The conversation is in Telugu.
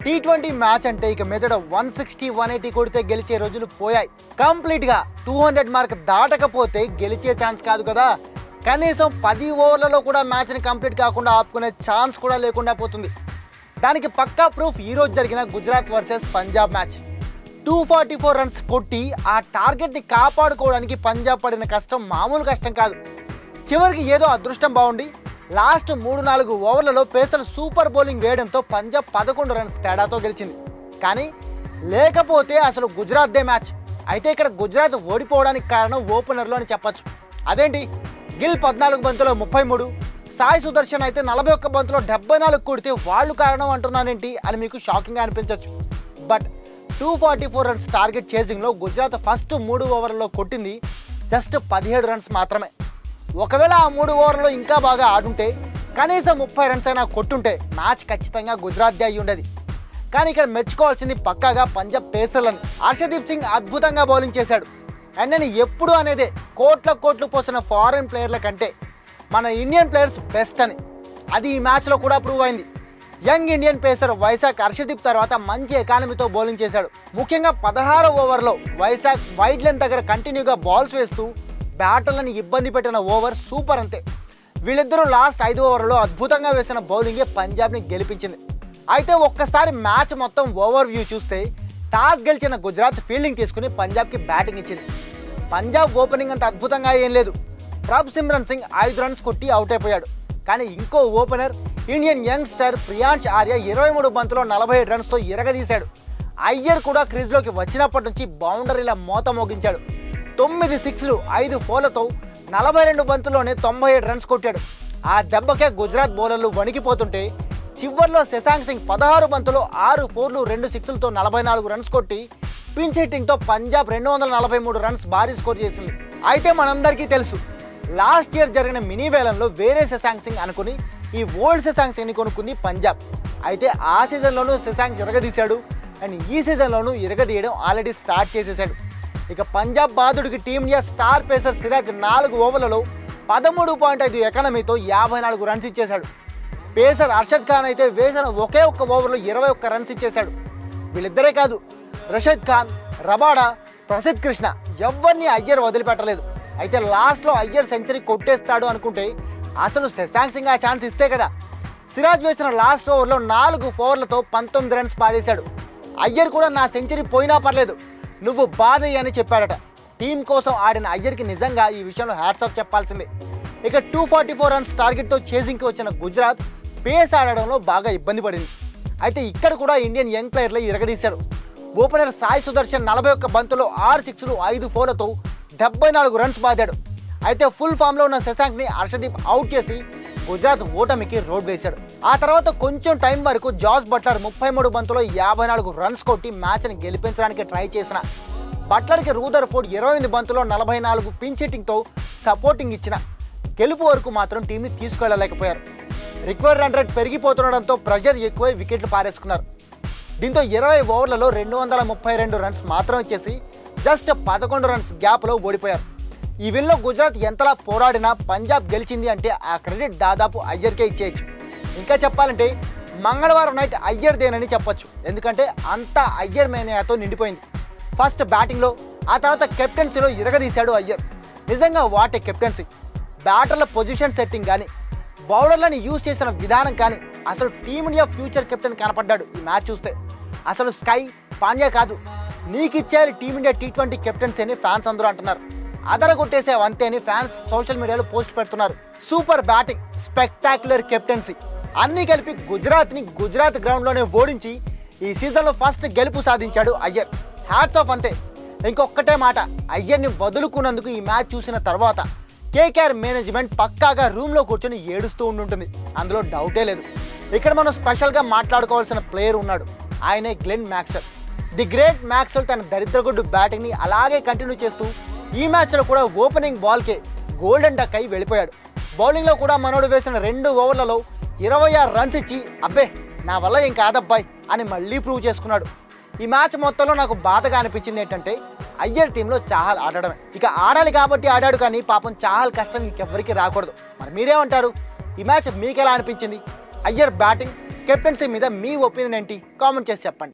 T20 మ్యాచ్ అంటే ఇక మెదడ 160 180 కొడితే గెలిచే రోజులు పోయాయి. కంప్లీట్ గా 200 మార్క్ దాటకపోతే గెలిచే ఛాన్స్ కాదు కదా. కనీసం 10 ఓవర్లలో కూడా మ్యాచ్ ని కంప్లీట్ కాకుండా ఆపుకునే ఛాన్స్ కూడా లేకుండా పోతుంది. దానికి పక్కా ప్రూఫ్ ఈ రోజు జరిగిన Gujarat versus Punjab match. 244 runs కొట్టి ఆ టార్గెట్ ని కాపాడుకోవడానికి పంజాబ్ పడిన కష్టం మామూలు కష్టం కాదు. చివరికి ఏదో అదృష్టం బాగుండి లాస్ట్ 3-4 ఓవర్లలో పేసర్లు సూపర్ బౌలింగ్ వేయడంతో పంజాబ్ 11 రన్స్ తేడాతో గెలిచింది. కానీ లేకపోతే అసలు గుజరాత్దే మ్యాచ్. అయితే ఇక్కడ గుజరాత్ ఓడిపోవడానికి కారణం ఓపెనర్లు అని చెప్పచ్చు. అదేంటి, గిల్ 14 బంతులో 33, సాయి సుదర్శన్ అయితే 41 బంతులో 74 కొడితే వాళ్ళు కారణం అంటున్నానేంటి అని మీకు షాకింగ్గా అనిపించవచ్చు. బట్ 244 రన్స్ టార్గెట్ చేసింగ్లో గుజరాత్ ఫస్ట్ 3 ఓవర్లలో కొట్టింది జస్ట్ 17 రన్స్ మాత్రమే. ఒకవేళ ఆ 3 ఓవర్లలో ఇంకా బాగా ఆడుంటే కనీసం 30 రన్స్ అయినా కొట్టుంటే మ్యాచ్ ఖచ్చితంగా గుజరాత్దే అయ్యి ఉండేది. కానీ ఇక్కడ మెచ్చుకోవాల్సింది పక్కాగా పంజాబ్ పేసర్లను. హర్షదీప్ సింగ్ అద్భుతంగా బౌలింగ్ చేశాడు. అండ్ నేను ఎప్పుడు అనేదే, కోట్లు పోసిన ఫారెన్ ప్లేయర్ల కంటే మన ఇండియన్ ప్లేయర్స్ బెస్ట్ అని. అది ఈ మ్యాచ్లో కూడా ప్రూవ్ అయింది. Young Indian pacer Vaishakh Harshdeep తర్వాత మంచి ఎకానమీతో బౌలింగ్ చేశాడు. ముఖ్యంగా 16వ ఓవర్లో వైశాఖ్ వైడ్ లెంత్ దగ్గర కంటిన్యూగా బాల్స్ వేస్తూ బ్యాటర్లను ఇబ్బంది పెట్టిన ఓవర్ సూపర్ అంతే. వీళ్ళిద్దరూ లాస్ట్ 5 ఓవర్లలో అద్భుతంగా వేసిన బౌలింగే పంజాబ్ని గెలిపించింది. అయితే ఒక్కసారి మ్యాచ్ మొత్తం ఓవర్ వ్యూ చూస్తే టాస్ గెలిచిన గుజరాత్ ఫీల్డింగ్ తీసుకుని పంజాబ్కి బ్యాటింగ్ ఇచ్చింది. పంజాబ్ ఓపెనింగ్ అంత అద్భుతంగా ఏం లేదు. ప్రభ్ సిమ్రన్ సింగ్ 5 రన్స్ కొట్టి అవుట్ అయిపోయాడు. కానీ ఇంకో opener Indian youngster Priyansh Arya 23 బంతులో 47 రన్స్తో ఇరగదీశాడు. అయ్యర్ కూడా క్రీజ్లోకి వచ్చినప్పటి నుంచి బౌండరీల మోత మోగించాడు. 9 సిక్స్లు 5 ఫోర్లతో 42 బంతుల్లోనే 97 రన్స్ కొట్టాడు. ఆ దెబ్బకే గుజరాత్ బౌలర్లు వణికిపోతుంటే చివర్లో శశాంక్ సింగ్ 16 బంతులో 6 ఫోర్లు 2 సిక్స్లతో 44 రన్స్ కొట్టి పించ్ హిట్టింగ్తో పంజాబ్ 243 రన్స్ భారీ స్కోర్ చేసింది. అయితే మనందరికీ తెలుసు, లాస్ట్ ఇయర్ జరిగిన మినీ వేలంలో వేరే శశాంక్ సింగ్ అనుకుని ఈ ఓల్డ్ శశాంక్ సింగ్ని కొనుక్కుంది పంజాబ్. అయితే ఆ సీజన్లోనూ శశాంక్ ఇరగదీశాడు. అండ్ ఈ సీజన్లోనూ ఇరగదీయడం ఆల్రెడీ స్టార్ట్ చేసేసాడు. ఇక పంజాబ్ బాదుడికి టీమిండియా స్టార్ పేసర్ సిరాజ్ 4 ఓవర్లలో 13.5 ఎకానమీతో 54 రన్స్ ఇచ్చేశాడు. పేసర్ అర్షద్ ఖాన్ అయితే వేసిన ఒకే ఒక్క ఓవర్లో 21 రన్స్ ఇచ్చేశాడు. వీళ్ళిద్దరే కాదు, రషద్ ఖాన్, రబాడా, ప్రసిద్ధ్ కృష్ణ ఎవరిని అయ్యర్ వదిలిపెట్టలేదు. అయితే లాస్ట్లో అయ్యర్ సెంచరీ కొట్టేస్తాడు అనుకుంటే అసలు శశాంక్ సింగ్ ఆ ఛాన్స్ ఇస్తే కదా. సిరాజ్ వేసిన లాస్ట్ ఓవర్లో 4 ఫోర్లతో 19 రన్స్ పారేశాడు. అయ్యర్ కూడా నా సెంచరీ పోయినా పర్లేదు, నువ్వు బాధయ్య అని చెప్పాడట. టీం కోసం ఆడిన అయ్యర్కి నిజంగా ఈ విషయంలో హ్యాట్స్ ఆఫ్ చెప్పాల్సిందే. ఇక 244 రన్స్ టార్గెట్తో చేసింగ్కి వచ్చిన గుజరాత్ పేస్ ఆడడంలో బాగా ఇబ్బంది పడింది. అయితే ఇక్కడ కూడా ఇండియన్ యంగ్ ప్లేయర్లు ఇరగదీశారు. ఓపెనర్ సాయి సుదర్శన్ 41 బంతులో 6 సిక్స్లు 5 ఫోర్లతో 74 రన్స్ బాదాడు. అయితే ఫుల్ ఫామ్లో ఉన్న శశాంక్ని హర్షదీప్ అవుట్ చేసి గుజరాత్ ఓటమికి రోడ్ వేశాడు. ఆ తర్వాత కొంచెం టైం వరకు జాస్ బట్లర్ 33 బంతులో 54 రన్స్ కొట్టి మ్యాచ్ని గెలిపించడానికి ట్రై చేసిన బట్లర్కి రూదర్ఫోర్డ్ 28 బంతులో 44 పించ్ హిట్టింగ్తో సపోర్టింగ్ ఇచ్చిన గెలుపు వరకు మాత్రం టీంని తీసుకెళ్లలేకపోయారు. రిక్వైర్డ్ రన్ రేట్ పెరిగిపోతుండడంతో ప్రెషర్ ఎక్కువై వికెట్లు పారేసుకున్నారు. దీంతో 20 ఓవర్లలో 232 రన్స్ మాత్రం ఇచ్చేసి జస్ట్ 11 రన్స్ గ్యాప్లో ఓడిపోయారు. ఈ విన్లో గుజరాత్ ఎంతలా పోరాడినా పంజాబ్ గెలిచింది అంటే ఆ క్రెడిట్ దాదాపు అయ్యర్కే ఇచ్చేయచ్చు. ఇంకా చెప్పాలంటే మంగళవారం నైట్ అయ్యర్దేనని చెప్పొచ్చు. ఎందుకంటే అంతా అయ్యర్ మేనియాతో నిండిపోయింది. ఫస్ట్ బ్యాటింగ్లో, ఆ తర్వాత కెప్టెన్సీలో ఇరగదీశాడు అయ్యర్. నిజంగా వాటే కెప్టెన్సీ. బ్యాటర్ల పొజిషన్ సెట్టింగ్ కానీ, బౌలర్లను యూజ్ చేసిన విధానం కానీ, అసలు టీమిండియా ఫ్యూచర్ కెప్టెన్ కనపడ్డాడు ఈ మ్యాచ్ చూస్తే. అసలు స్కై పాండ్యా కాదు, నీకిచ్చారు టీమిండియా T20 కెప్టెన్సీ అని ఫ్యాన్స్ అందరూ అంటున్నారు. అదర కొట్టేసేవి అంతే అని ఫ్యాన్స్ సోషల్ మీడియాలో పోస్ట్ పెడుతున్నారు. సూపర్ బ్యాటింగ్, స్పెక్టాక్యులర్ కెప్టెన్సీ అన్నీ కలిపి గుజరాత్ గ్రౌండ్లోనే ఓడించి ఈ సీజన్లో ఫస్ట్ గెలుపు సాధించాడు అయ్యర్. హ్యాట్స్ ఆఫ్ అంతే. ఇంకొక్కటే మాట, అయ్యర్ని వదులుకున్నందుకు ఈ మ్యాచ్ చూసిన తర్వాత కేకేఆర్ మేనేజ్మెంట్ పక్కాగా రూమ్లో కూర్చొని ఏడుస్తూ ఉండుంటుంది, అందులో డౌటే లేదు. ఇక్కడ మనం స్పెషల్గా మాట్లాడుకోవాల్సిన ప్లేయర్ ఉన్నాడు, ఆయనే Glenn Maxwell. The great Maxwell తన దరిద్రగొడ్డు బ్యాటింగ్ని అలాగే కంటిన్యూ చేస్తూ ఈ మ్యాచ్లో కూడా ఓపెనింగ్ బాల్కే గోల్డెన్ డక్ అయి వెళ్ళిపోయాడు. బౌలింగ్లో కూడా మనోడు వేసిన 2 ఓవర్లలో 26 రన్స్ ఇచ్చి అబ్బే నా వల్ల ఏం కాదబ్బాయి అని మళ్ళీ ప్రూవ్ చేసుకున్నాడు. ఈ మ్యాచ్ మొత్తంలో నాకు బాధగా అనిపించింది ఏంటంటే అయ్యర్ టీంలో చాహల్ ఆడడమే. ఇక ఆడాలి కాబట్టి ఆడాడు, కానీ పాపం చాహల్ కష్టం ఇంకెవ్వరికి రాకూడదు. మరి మీరేమంటారు? ఈ మ్యాచ్ మీకు ఎలా అనిపించింది? అయ్యర్ బ్యాటింగ్, కెప్టెన్సీ మీద మీ ఒపీనియన్ ఏంటి కామెంట్ చేసి చెప్పండి.